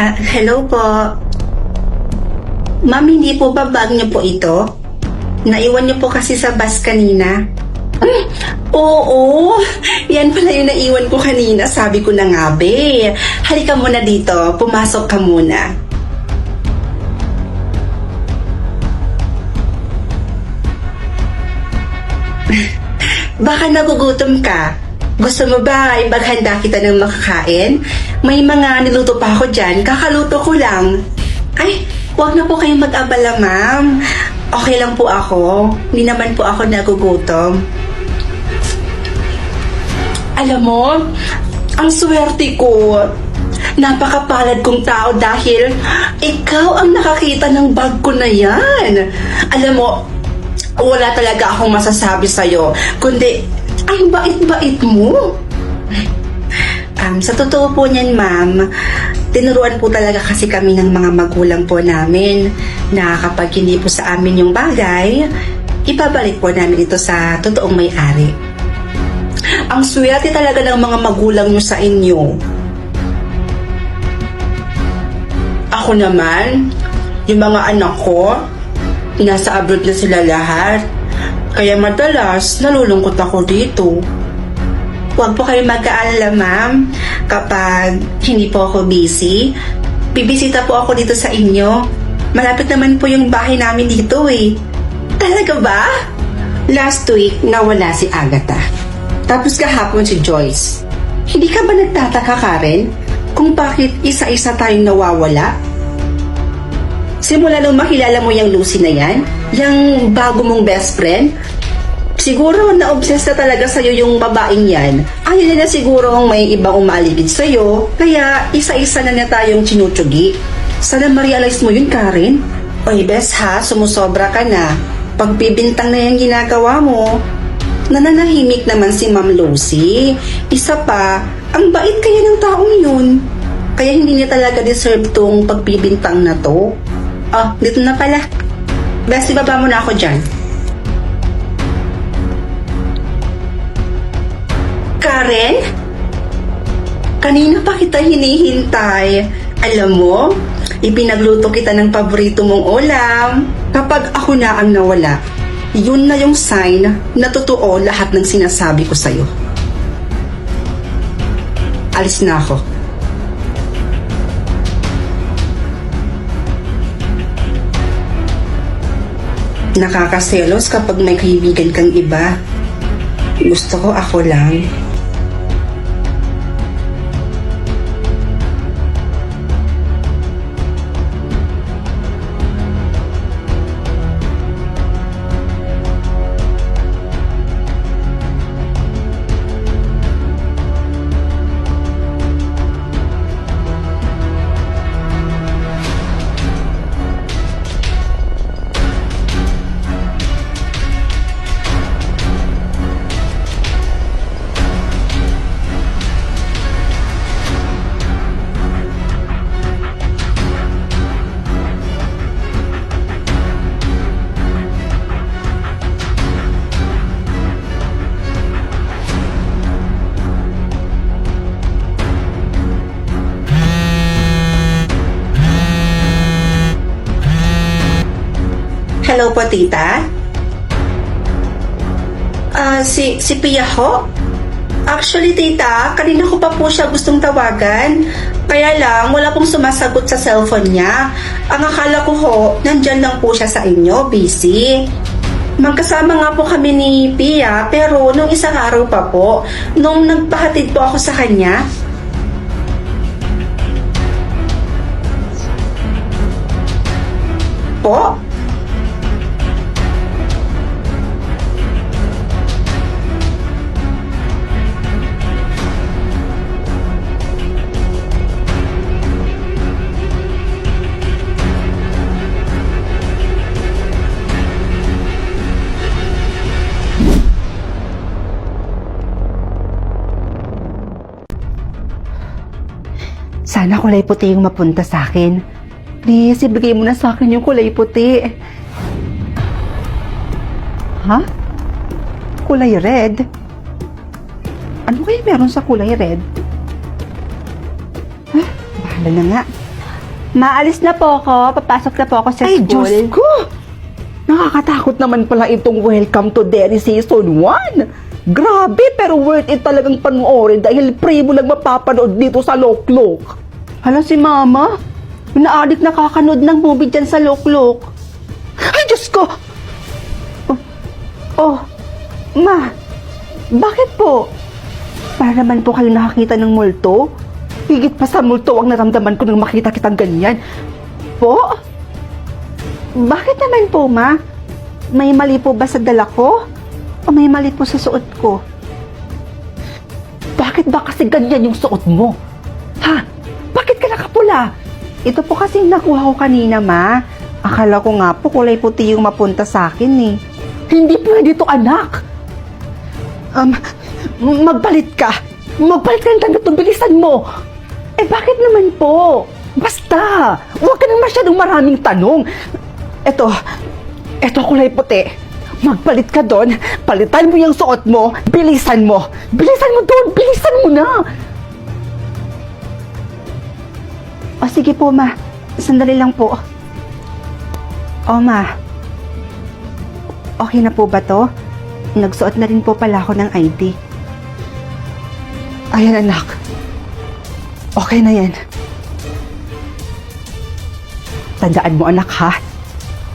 Hello po. Ma'am, hindi po ba bag niyo po ito? Naiwan niyo po kasi sa bus kanina. Oo, yan pala yung naiwan ko kanina. Sabi ko na nga, be. Halika muna dito, pumasok ka muna. Baka nagugutom ka. Gusto mo ba ipaghanda kita ng makakain? May mga niluto pa ako dyan, kakaluto ko lang. Ay, huwag na po kayong mag-abala, ma'am. Okay lang po ako. Hindi naman po ako nagugutom. Alam mo, ang swerte ko. Napakapalad kong tao dahil ikaw ang nakakita ng bag ko na yan. Alam mo, wala talaga akong masasabi sa'yo, kundi ang bait-bait mo. Sa totoo po niyan, ma'am, tinuruan po talaga kasi kami ng mga magulang po namin na kapag hindi po sa amin yung bagay, ipabalik po namin ito sa totoong may-ari. Ang swerte talaga ng mga magulang nyo sa inyo. Ako naman, yung mga anak ko, nasa abroad na sila lahat. Kaya madalas, nalulungkot ako dito. Huwag po kayo mag-aalala, ma'am. Kapag hindi po ako busy, bibisita po ako dito sa inyo. Malapit naman po yung bahay namin dito eh. Talaga ba? Last week, nawala si Agatha. Tapos kahapon si Joyce. Hindi ka ba nagtataka, Karen, kung bakit isa-isa tayong nawawala? Simula nung makilala mo yung Lucy na yan, yung bago mong best friend, siguro na-obsess na talaga sa'yo yung babaeng yan. Ayaw nila siguro may ibang umaligid sa'yo, kaya isa-isa na tayong tinutsugi. Sana ma-realize mo yun, Karen. Oy, bes ha, sumusobra ka na. Pagbibintang na yung ginagawa mo, nananahimik naman si Ma'am Lucy. Isa pa, ang bait kaya ng taong yun. Kaya hindi niya talaga deserve tong pagbibintang na to. Oh, dito na pala. Bes, ibaba mo na ako dyan. Karen? Kanina pa kita hinihintay. Alam mo, ipinagluto kita ng paborito mong ulam. Kapag ako na ang nawala, yun na yung sign na totoo lahat ng sinasabi ko sa'yo. Alis na ako. Nakakaselos kapag may kaibigan kang iba. Gusto ko ako lang. Hello po, tita? Si Pia ho? Actually, tita, kanina ko pa po siya gustong tawagan. Kaya lang, wala pong sumasagot sa cellphone niya. Ang akala ko ho, nandyan lang po siya sa inyo, busy. Magkasama nga po kami ni Pia, pero nung isang araw pa po, nung nagpahatid po ako sa kanya. Po? Sana kulay puti yung mapunta sa akin. Please, ibigay mo na sa akin yung kulay puti. Ha? Kulay red? Ano kaya meron sa kulay red? Bahala na nga. Maalis na po ako. Papasok na po ako sa Ay, school. Diyos ko! Nakakatakot naman pala itong Welcome to Derry Season 1. Grabe, pero worth it talagang panoorin dahil free mo lang mapapanood dito sa Loklok. Hala si Mama. Naadik nakakanood ng movie dyan sa Loklok. Ay, Diyos ko! Oh, Ma. Bakit po? Para naman po kayo nakakita ng multo? Higit pa sa multo ang naramdaman ko nang makita kitang ganyan. Po? Bakit naman po, Ma? May mali po ba sa dala ko? O may mali po sa suot ko? Bakit ba kasi ganyan yung suot mo? Ha? Bakit ka nakapula? Ito po kasi nakuha ko kanina, Ma. Akala ko nga po kulay puti yung mapunta sa akin eh. Hindi pwede to, anak. Magpalit ka. Magpalit ka ng tanggap to, bilisan mo. Eh bakit naman po? Basta, huwag ka nang masyadong maraming tanong. Eto kulay puti. Magpalit ka doon, palitan mo yung suot mo, bilisan mo. Bilisan mo doon, bilisan mo na. O sige po, Ma. Sandali lang po. O, Ma. Okay na po ba to? Nagsuot na rin po pala ako ng ID. Ayan, anak. Okay na yan. Tandaan mo, anak, ha?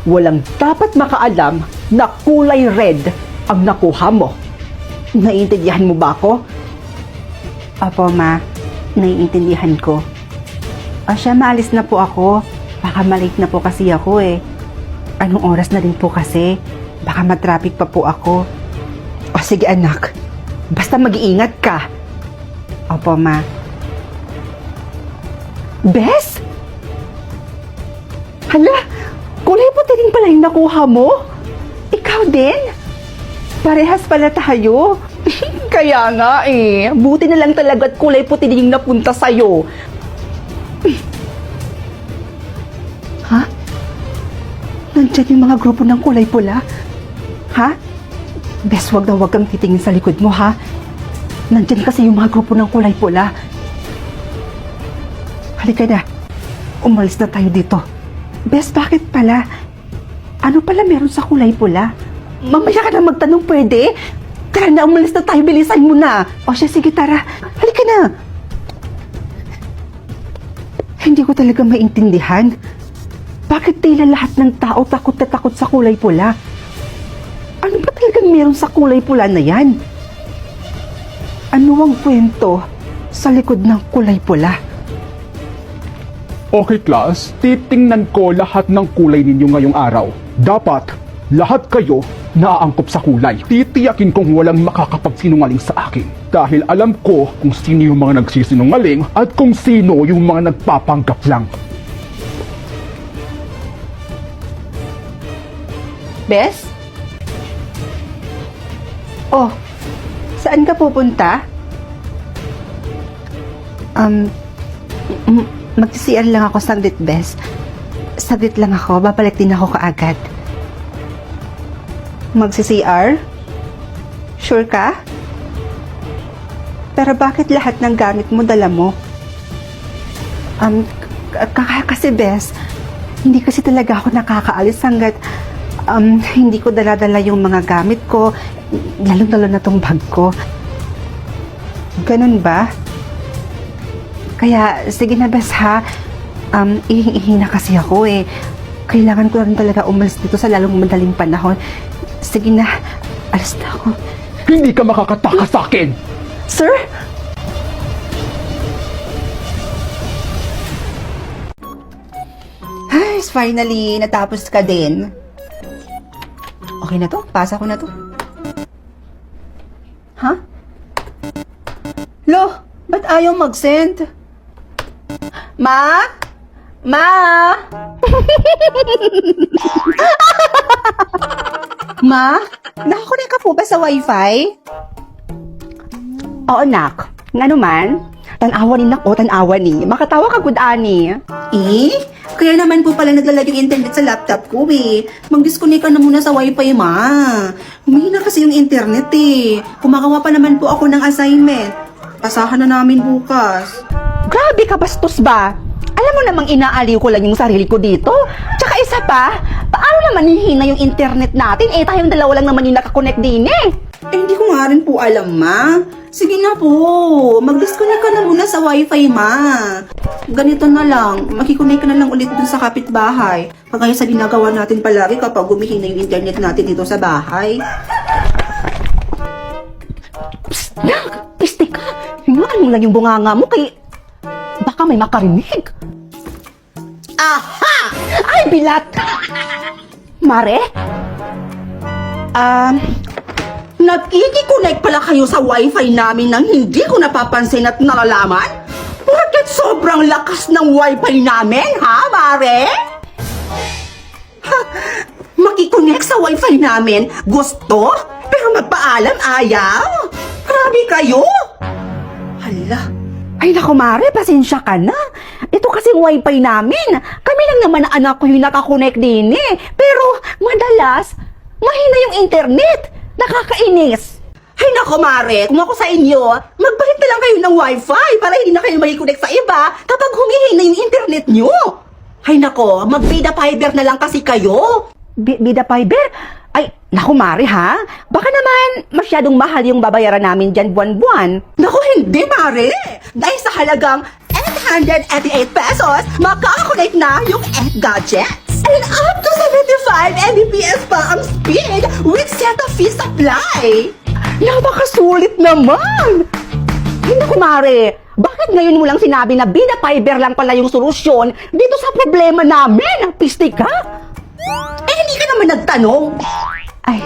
Walang dapat makaalam na kulay red ang nakuha mo. Naiintindihan mo ba ako? Opo, Ma. Naiintindihan ko. O siya, maalis na po ako. Baka malate na po kasi ako eh. Anong oras na rin po kasi? Baka matraffic pa po ako. O sige, anak. Basta mag-iingat ka. Opo, Ma. Bes? Hala, kulay puti rin pala yung nakuha mo? Ikaw din? Parehas pala tayo. Kaya nga eh. Buti na lang talaga at kulay puti din yung napunta sa'yo. Ha? Nandyan yung mga grupo ng kulay pula? Ha? Bes, wag na wag kang titingin sa likod mo, ha? Nandyan kasi yung mga grupo ng kulay pula. Halika na. Umalis na tayo dito. Bes, bakit pala? Ano pala meron sa kulay pula? Mamaya ka na magtanong, pwede? Tara na, umalis na tayo. Bilisan mo na. O siya, sige, tara. Halika na. Hindi ko talaga maintindihan. Bakit tila lahat ng tao takot na takot sa kulay pula? Ano ba talagang meron sa kulay pula na yan? Ano ang kwento sa likod ng kulay pula? Okay, class. Titingnan ko lahat ng kulay ninyo ngayong araw. Dapat, lahat kayo naaangkop sa kulay. Titiyakin kong walang makakapagsinungaling sa akin. Dahil alam ko kung sino yung mga nagsisinungaling at kung sino yung mga nagpapanggap lang. Bes? Oh, saan ka pupunta? Mag-CR lang ako saglit, Bes. Saglit lang ako, babalik din ako kaagad. Mag-CR? Sure ka? Pero bakit lahat ng gamit mo dala mo? Kasi, Bes, hindi kasi talaga ako nakakaalis hanggat hindi ko dala-dala yung mga gamit ko, lalo-lalo na tong bag ko. Ganun ba? Kaya, sige na, Bes, ha? Ihing-ihi na kasi ako eh. Kailangan ko rin talaga umalis dito sa lalong madaling panahon. Sige na, alis na ako. Hindi ka makakatakas sa akin! Sir? Ay, finally, natapos ka din. Okay na to? Pasa ko na to. Ha? Lo, ba't ayaw mag-send? Ma? Ma? Ma? Nakakunin ka po ba sa wifi? Oo, nak. Nga naman? Tanawa ni nako, tanawa ni. Makatawa ka, good ani. Eh? Kaya naman po pala naglalag yung internet sa laptop ko eh. Mag-disconnect ka na muna sa wifi, ma. Humihina kasi yung internet eh. Kumakawa pa naman po ako ng assignment. Pasahan na namin bukas. Grabe ka, bastos ba? Alam mo namang inaaliw ko lang yung sarili ko dito. Tsaka isa pa, paano naman hihina yung internet natin? Eh, tayong dalawa lang naman yung nakakonect din eh. Eh, hindi ko nga rin po alam, ma. Sige na po, mag-disconnect ka na muna sa wifi, ma. Ganito na lang, makikonnect ka na lang ulit dun sa kapitbahay. Kagaya sa ginagawa natin palagi kapag gumihina yung internet natin dito sa bahay. Nak, piste ka. Hingaan mo lang yung bunganga mo kay... Baka may makarinig. Aha! Ay, bilat! Mare? Nag-i-connect pala kayo sa wifi namin nang hindi ko napapansin at nalalaman? Bakit sobrang lakas ng wifi namin, ha, Mare? Ha, makikonnect sa wifi namin? Gusto? Pero magpaalam ayaw? Grabe kayo! Hala, Ay, naku, Mare, pasensya ka na. Ito kasing wifi namin. Kami lang naman na anak ko yung nakakonect din eh. Pero, madalas, mahina yung internet. Nakakainis. ay nako, Mare, kung ako sa inyo, magbalit na lang kayo ng wifi para hindi na kayo makikonnect sa iba kapag humihina yung internet nyo. Ay nako, mag-bida fiber na lang kasi kayo. Bida fiber? Ay, naku, Mare, ha? Baka naman masyadong mahal yung babayaran namin dyan buwan-buwan. Naku, hindi, Mare. Dahil sa halagang 888 pesos, makakakonect na yung 8 gadgets. And up to 75 Mbps pa ang speed with Zeta Fee supply. Napakasulit naman! Ay, naku, Mare, bakit ngayon mo lang sinabi na bida fiber lang pala yung solusyon dito sa problema namin? Piste ka? Eh, hindi ka naman nagtanong. Ay,